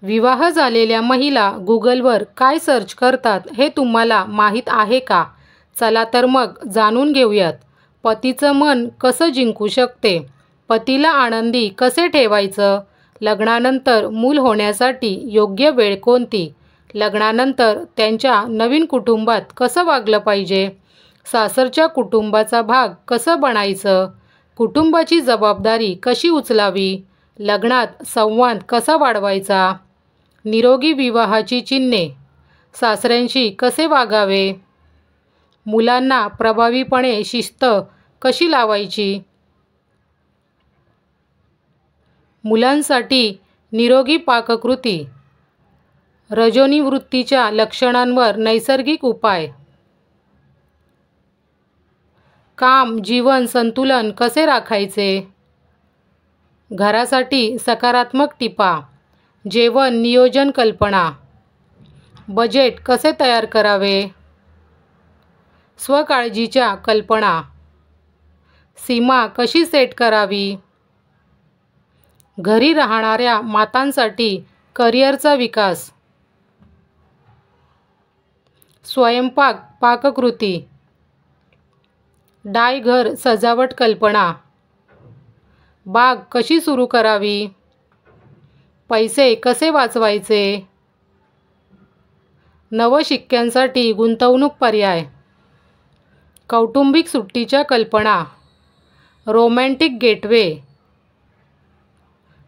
विवाह झालेल्या महिला गुगलवर काय सर्च करतात हे तुम्हाला माहीत आहे का? चला तर मग जाणून घेऊयात. पतीचं मन कसं जिंकू शकते? पतीला आनंदी कसे ठेवायचं? लग्नानंतर मूल होण्यासाठी योग्य वेळ कोणती? लग्नानंतर त्यांच्या नवीन कुटुंबात कसं वागलं पाहिजे? सासरच्या कुटुंबाचा भाग कसं बनायचं? कुटुंबाची जबाबदारी कशी उचलावी? लग्नात संवाद कसा वाढवायचा? निरोगी विवाहाची चिन्हे. सासऱ्यांशी कसे वागावे? मुलांना प्रभावीपणे शिस्त कशी लावायची? मुलांसाठी निरोगी पाककृती. रजोनिवृत्तीच्या लक्षणांवर नैसर्गिक उपाय. काम जीवन संतुलन कसे राखायचे? घरासाठी सकारात्मक टिपा. जेवण नियोजन कल्पना. बजेट कसे तयार करावे? स्वकाळजीच्या कल्पना. सीमा कशी सेट करावी? घरी राहणाऱ्या मातांसाठी करिअरचा विकास. स्वयंपाक पाककृती. डाय घर सजावट कल्पना. बाग कशी सुरू करावी? पैसे कसे वाचवायचे? नवशिक्यांसाठी गुंतवणूक पर्याय. कौटुंबिक सुट्टीच्या कल्पना. Romantic gateway.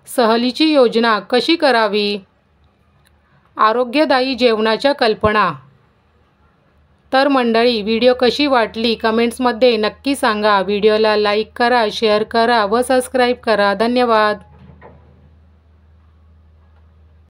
सहलीची योजना कशी करावी? आरोग्यदायी जेवणाच्या कल्पना. तर मंडळी, व्हिडिओ कशी वाटली कमेंट्समध्ये नक्की सांगा. व्हिडिओला लाईक करा, शेअर करा व सबस्क्राईब करा. धन्यवाद.